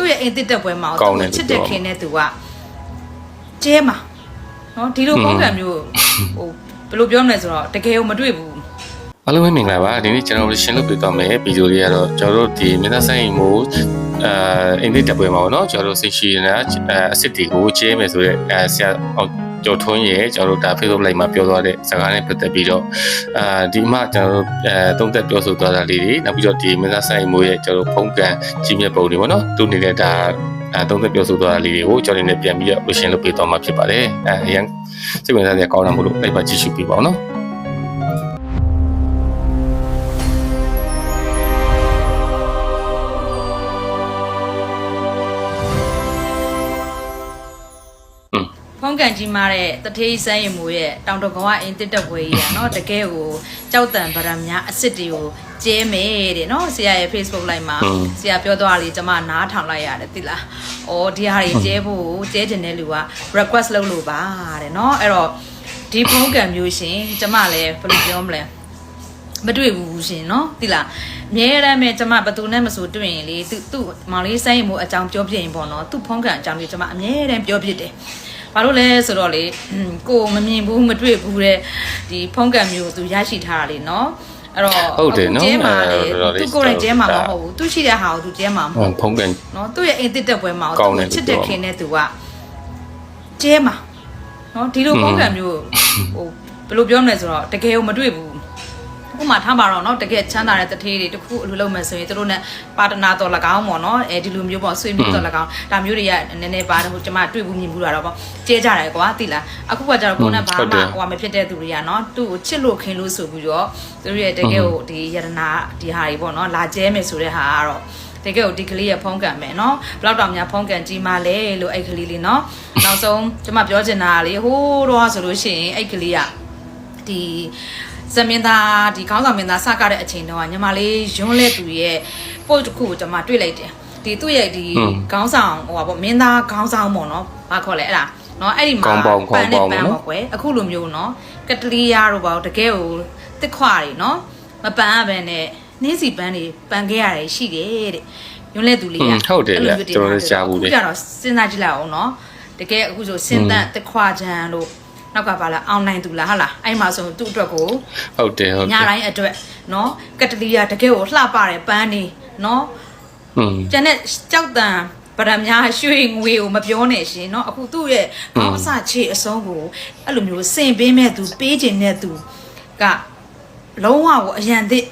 သူ့ရဲ့အိမ်တစ်တက်ပွဲမှာသူချစ်တဲ့ခင်နဲ့သူကကျဲမှာနော်ဒီလိုပုံစံမျိုးဟိုဘယ်လိုပြောမလဲဆိုတော့တကယ်ကိုမတွေ့ဘူးအားလုံးပဲမင်္ဂလာပါဒီနေ့ကျွန်တော်တို့ရှင်းလုပ်ပြသွားမယ်ဗီဒီယိုလေးကတော့ကျွန်တော်တို့ဒီမြေသားဆိုင်မို့အင်္ဂလိပ်တပ်ပွဲမှာပေါ့နော်ကျွန်တော်တို့စိတ်ရှိတဲ့အစ်စ်တွေကိုကျဲမယ်ဆိုတော့ဆရာကျော်ထွန်းရဲ့ကျွန်တော်တို့ဒါ Facebook Live မှာပြောသွားတဲ့စကားနဲ့ပတ်သက်ပြီးတော့ဒီမှာကျွန်တော်တို့သုံးသက်ပြောဆိုသွားတာလေးတွေနောက်ပြီးတော့ဒီမြေသားဆိုင်မို့ရဲ့ကျွန်တော်တို့ဖုန်းကန်ကြီးမြတ်ပုံတွေပေါ့နော်သူနေတဲ့ဒါသုံးသက်ပြောဆိုသွားတာလေးတွေကိုကျွန်တော်နေပြန်ပြီးတော့ရှင်းလုပ်ပြသွားမှာဖြစ်ပါတယ်အရင်စိတ်ဝင်စားစရာကောင်းတာမို့လို့လိုက်ပါကြည့်ရှုပြပါအောင်နော်ဖုန်းကန်ကြီးမားတဲ့တထေးစမ်းရင်မိုးရဲ့တောင်တကောင်ကအင်းတစ်တက်ပွဲကြီးอ่ะเนาะတကယ်ကိုကြောက်တန်ဗရမများအစ်စ်တွေကိုကျဲမယ်တဲ့เนาะဆရာရဲ့ Facebook Live မှာဆရာပြောသွားလေကျွန်မနားထောင်လိုက်ရတယ်သိလား။အော်ဒီဟာတွေကျဲဖို့ကျဲကျင်တဲ့လူက request လုပ်လို့ပါတဲ့เนาะအဲ့တော့ဒီဖုန်းကန်မျိုးရှင်ကျွန်မလည်းဘယ်လိုပြောမလဲမတွေ့ဘူးရှင်เนาะသိလားအမြဲတမ်းပဲကျွန်မဘသူနဲ့မဆိုတွေ့ရင်လေသူ့မောင်လေးစမ်းရင်မိုးအကြောင်းပြောပြရင်ပေါ့เนาะသူ့ဖုန်းကန်အကြောင်းလေးကျွန်မအမြဲတမ်းပြောပြတယ်ဘာလို့လဲဆိုတော့လေကိုမမြင်ဘူးမတွေ့ဘူးတဲ့ဒီဖုန်းကန်မျိုးသူရရှိထားတာလေနော်အဲ့တော့ဟုတ်တယ်နော်ကျဲမှာလေသူကိုယ်တိုင်ကျဲမှာမဟုတ်ဘူးသူရှိတဲ့ဟာကိုသူကျဲမှာမဟုတ်ဖုန်းကန်နော်သူ့ရဲ့အိမ်တစ်တက်ပွဲမှာသူချစ်တဲ့ခင်နဲ့သူကကျဲမှာနော်ဒီလိုဖုန်းကန်မျိုးဟိုဘယ်လိုပြောမလဲဆိုတော့တကယ်ကိုမတွေ့ဘူးခုမှထားပါတော့เนาะတကယ်ချမ်းသာတဲ့တထေးတွေတခုအလိုလုပ်မယ်ဆိုရင်တို့နဲ့ပါတနာတော်၎င်းပေါ့เนาะအဲဒီလိုမျိုးပေါ့ဆွေမျိုးတော်၎င်းဒါမျိုးတွေကနည်းနည်းပါတယ်ဟိုကျွန်မတွေ့ဘူးမြင်ဘူးတာတော့ပေါ့ကျဲကြတယ်ကွာသိလားအခုကကြတော့ကိုနဲ့ဘာမှဟိုမဖြစ်တဲ့သူတွေကเนาะသူ့ကိုချစ်လို့ခင်လို့ဆိုပြီးတော့သူတို့ရဲ့တကယ်ကိုဒီယရနာဒီဟာတွေပေါ့เนาะလာကျဲမယ်ဆိုတဲ့ဟာကတော့တကယ်ကိုဒီကလေးရဲ့ဖုန်းကန်မယ်เนาะဘလောက်တောင်များဖုန်းကန်ကြီးမာလဲလို့အဲ့ကလေးလေးเนาะနောက်ဆုံးကျွန်မပြောချင်တာလေဟိုးတော့ဆိုလို့ရှိရင်အဲ့ကလေးကဒီဇမင်းသားဒီခေါင်းဆောင်မင်းသားစကားတဲ့အချိန်တော့ညီမလေးယွန်းလဲသူရဲ့ post တစ်ခုကိုကျွန်မတွေ့လိုက်တယ်ဒီသူ့ရဲ့ဒီခေါင်းဆောင်ဟိုပါပေါ့မင်းသားခေါင်းဆောင်ပေါ့နော်ဘာခေါ်လဲအဲ့ဒါနော်အဲ့ဒီမှာပန်းနဲ့ပန်းပေါ့ကွယ်အခုလိုမျိုးနော်ကတလီယာတို့ပေါ့တကယ်ကိုတစ်ခွာတွေနော်မပန်းရဘဲနဲ့နှင်းစီပန်းတွေပန်းခဲ့ရတယ်ရှိတယ်တဲ့ယွန်းလဲသူလေးကဟုတ်တယ်ဗျကျွန်တော်လည်းကြားဘူးလေကြတော့စဉ်းစားကြည့်လိုက်အောင်နော်တကယ်အခုဆိုစင်တန်တစ်ခွာချမ်းလို့နောက်ကပါလားအောင်နိုင်သူလားဟာလားအဲ့မှာဆိုသူ့အတွက်ကိုဟုတ်တယ်ညတိုင်းအတွက်နော်ကတလီယာတကယ်ကိုလှပတယ်ပန်းနေနော်ကျန်တဲ့ကြောက်တန်ဗရမများရွှေငွေကိုမပြောနဲ့ရှင်နော်အခုသူ့ရဲ့ခေါင်းအစခြေအဆုံးကိုအဲ့လိုမျိုးစင်ပေးမဲ့သူပေးခြင်းတဲ့သူကလုံးဝကိုအရန်သစ်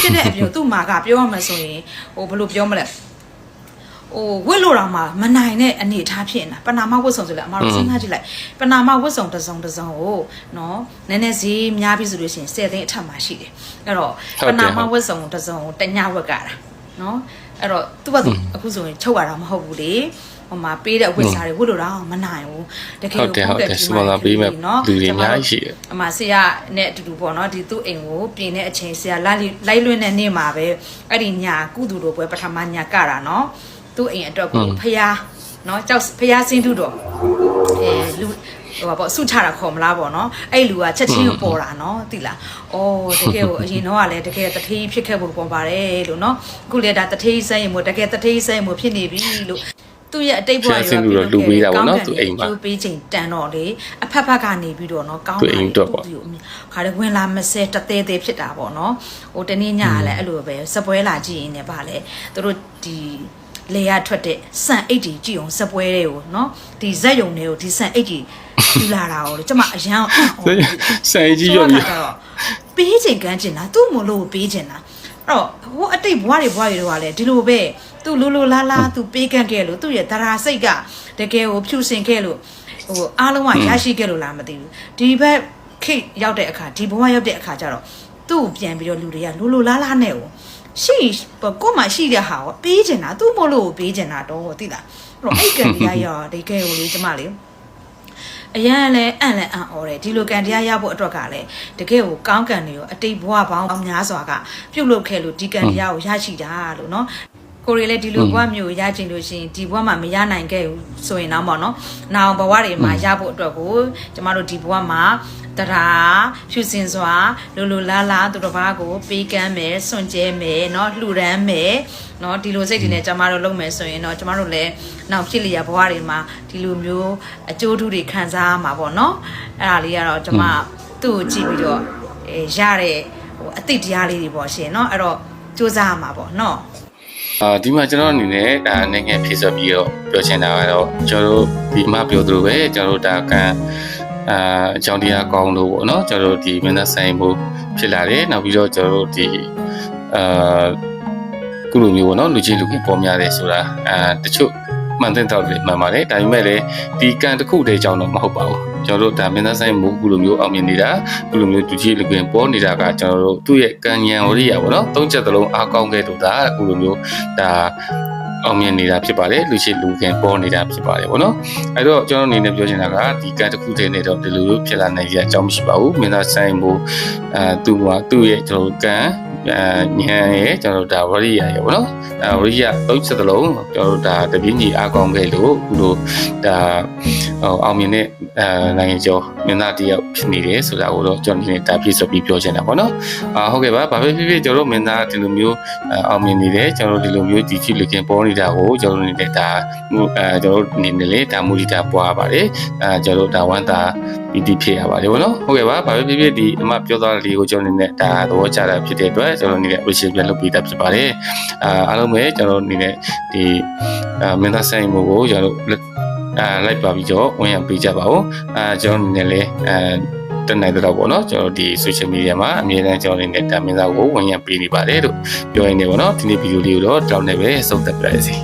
ဖြစ်တဲ့အပြင်သူ့မှာကပြောရမှာဆိုရင်ဟိုဘယ်လိုပြောမလဲဟိုဝစ်လို့တော့မှမနိုင်တဲ့အနေထားဖြစ်နေတာပနာမဝတ်စုံဆိုလဲအမတို့စဉ်းစားကြည့်လိုက်ပနာမဝတ်စုံတစ်စုံကိုနော်နည်းနည်းဈေးများပြီဆိုလို့ရှိရင်10သိန်းအထက်မှာရှိတယ်အဲ့တော့ပနာမဝတ်စုံတစ်စုံကိုတညဝက်ကတာနော်အဲ့တော့သူ့ဘာသူအခုဆိုရင်ချုပ်ရတာမဟုတ်ဘူးလေဟိုမှာပေးတဲ့ဝတ်စားတွေဝတ်လို့တော့မနိုင်ဘူးတကယ်လို့ဟုတ်တယ်စမလာပေးမဲ့လူတွေအများကြီးရှိတယ်အမဆရာနဲ့အတူတူပေါ့နော်ဒီသူ့အိမ်ကိုပြင်တဲ့အချိန်ဆရာလိုက်လွင့်တဲ့နေ့မှာပဲအဲ့ဒီညာကုသူတို့ပွဲပထမညာကတာနော်သူ့အိမ်အတွက်ကိုဖျားเนาะကြောက်ဖျားစင်းထုတော့လူဟိုပါပေါ့ဆုချတာခေါ်မလားပေါ့เนาะအဲ့လူကချက်ချင်းကိုပေါ်တာเนาะသိလားအော်တကယ်ကိုအရင်တော့ကလည်းတကယ်တထေးဖြစ်ခဲ့ဖို့ပေါ်ပါတယ်လို့เนาะအခုလည်းဒါတထေးစမ်းရင်မို့တကယ်တထေးစမ်းရင်မို့ဖြစ်နေပြီလို့သူ့ရဲ့အတိတ်ဘဝရောလူပေးတာပေါ့เนาะသူအိမ်မှာလူပေးချိန်တန်တော့လေအဖက်ဖက်ကနေပြီးတော့เนาะကောင်းတယ်သူ့ခါလည်းဝင်လာမစဲတသေးသေးဖြစ်တာပေါ့เนาะဟိုတနေ့ညကလည်းအဲ့လိုပဲစပွဲလာကြည့်ရင်လည်းဗာလေသူတို့ဒီလေရထွက်တဲ့စံအိတ်ကြီးကြည့်အောင်စပွဲတွေကိုနော်ဒီဇက်ယုံတွေကိုဒီစံအိတ်ကြီးပြလာတာကိုကျမအရန်စံအိတ်ကြီးရောတော့ပေးချင်ကန်းချင်တာသူ့မလို့ပေးချင်တာအဲ့တော့ဟိုအတိတ်ဘွားတွေကလည်းဒီလိုပဲသူလူလူလာလာသူပေးကန့်ခဲ့လို့သူ့ရဲ့သရာစိတ်ကတကယ်ကိုဖြူစင်ခဲ့လို့ဟိုအားလုံးကရရှိခဲ့လို့လားမသိဘူးဒီဘက်ခိတ်ရောက်တဲ့အခါဒီဘဝရောက်တဲ့အခါကျတော့သူ့ကိုပြန်ပြီးတော့လူတွေကလူလူလာလာနဲ့ကိုရှိကိုမှရှိတဲ့ဟာကိုပေးချင်တာသူ့မလို့ပေးချင်တာတော့သိလားအဲ့တော့အဲ့ကန်တရားရောတကယ်ကိုလေကျမလေအရန်လည်းအံ့ဩတယ်ဒီလိုကန်တရားရဖို့အတွက်ကလည်းတကယ်ကိုကောင်းကန်နေရောအတိတ်ဘဝပေါင်းများစွာကပြုတ်လုခဲ့လို့ဒီကန်တရားကိုရရှိတာလို့နော်ကိုရီလည်းဒီလိုဘဝမျိုးရချင်လို့ရှိရင်ဒီဘဝမှာမရနိုင်ခဲ့ဘူးဆိုရင်တော့ပေါ့နော်။နောင်ဘဝတွေမှာရဖို့အတွက်ကိုကျမတို့ဒီဘဝမှာ တရားဖြူစင်စွာလူလူလားလားသူတစ်ပါးကိုပေးကမ်းမယ်စွန့်ကြဲမယ်เนาะလှူဒန်းမယ်เนาะဒီလိုစိတ်တွေနဲ့ကျမတို့လုပ်မယ်ဆိုရင်เนาะကျမတို့လည်းနောက်ဖြစ်လျက်ဘဝတွေမှာဒီလိုမျိုးအကျိုးထူးတွေခံစားရမှာပေါ့เนาะအဲ့ဒါလေးကတော့ကျမသူ့ကိုကြည့်ပြီးတော့ရတဲ့အသိတရားလေးတွေပေါ့ရှင်เนาะအဲ့တော့စူးစမ်းရမှာပေါ့เนาะဒီမှာကျွန်တော်အနေနဲ့ဒါနိုင်ငံဖြည့်ဆွတ်ပြီးတော့ပြောချင်တာကတော့ကျွန်တော်တို့ဒီမှာပြောသလိုပဲကျွန်တော်တို့ဒါကအကြောင်းတရားကောင်းလို့ပေါ့နော်ကျွန်တော်တို့ဒီမင်းသားဆိုင်မှုဖြစ်လာတယ်နောက်ပြီးတော့ကျွန်တော်တို့ဒီခုလိုမျိုးပေါ့နော်လူချင်းလူချင်းပေါ်များတယ်ဆိုတာတချို့မှန်တဲ့တော့လေမှန်ပါတယ်ဒါပေမဲ့လည်းဒီကံတစ်ခုတည်းကြောင့်တော့မဟုတ်ပါဘူးကျွန်တော်တို့ဒါမင်းသားဆိုင်မှုခုလိုမျိုးအောင်မြင်နေတာခုလိုမျိုးလူချင်းလူချင်းပေါ်နေတာကကျွန်တော်တို့သူ့ရဲ့ကံဉာဏ်ဝရိယပေါ့နော်သုံးချက်သလုံးအားကောင်းခဲ့တော့ဒါခုလိုမျိုးဒါအောင်မြင်နေတာဖြစ်ပါတယ်လူချင်းလူချင်းပေါ်နေတာဖြစ်ပါတယ်ပေါ့နော်အဲ့တော့ကျွန်တော်အနေနဲ့ပြောချင်တာကဒီကံတစ်ခုတည်းနဲ့တော့ဒီလိုမျိုးဖြစ်လာနိုင်ရအကြောင်းမရှိပါဘူးမင်းသားဆိုင်မှုသူ့ရဲ့ကျွန်တော်ကံဉာဏ်ရဲ့ကျွန်တော်ဒါဝရိယရဲ့ပေါ့နော်ဝရိယသုံးချက်သလုံးကျွန်တော်ဒါတပြင်းကြီးအားကောင်းခဲ့လို့ခုလိုဒါအောင်မြင်တဲ့နိုင်ငံကျော်မင်းသားတယောက်ဖြစ်နေတယ်ဆိုတာကိုတော့ကျွန်တော်ဒီနေ့ဒါပြည့်စုံပြီးပြောချင်တာပေါ့နော်ဟုတ်ကဲ့ပါဘာဖြစ်ဖြစ်ကျွန်တော်တို့မင်းသားဒီလိုမျိုးအောင်မြင်နေတယ်ကျွန်တော်တို့ဒီလိုမျိုးဒီချိလူခင်ပေါ်နေတာကိုကျွန်တော်တို့နေတဲ့ဒါကျွန်တော်တို့အနေနဲ့လေဒါမူလီတာပွားပါတယ်ကျွန်တော်တို့ဒါဝမ်းသာပီတိဖြစ်ရပါတယ်ပေါ့နော်ဟုတ်ကဲ့ပါဘာဖြစ်ဖြစ်ဒီအမပြောသွားတဲ့လေးကိုကျွန်တော်အနေနဲ့ဒါသဘောကျတာဖြစ်တဲ့အတွက်ကျွန်တော်အနေနဲ့ appreciate ပြန်လုပ်ပေးတာဖြစ်ပါတယ်အားလုံးပဲကျွန်တော်အနေနဲ့ဒီမင်းသားဆိုင်မှုကိုကျွန်တော်တို့လိုက်ပါပြီးတော့ဝင်ရပေးကြပါဦးကျွန်တော်အနေနဲ့လည်းတက်နိုင်တော့ပေါ့နော်ကျွန်တော်ဒီ social media မှာအမြဲတမ်းကျွန်တော်အနေနဲ့ဒါမင်းသားကိုဝင်ရပေးနေပါတယ်လို့ပြောရင်းနေပေါ့နော်ဒီနေ့ဗီဒီယိုလေးကိုတော့တောင်းနေပဲဆုံးသက်ပြရစီ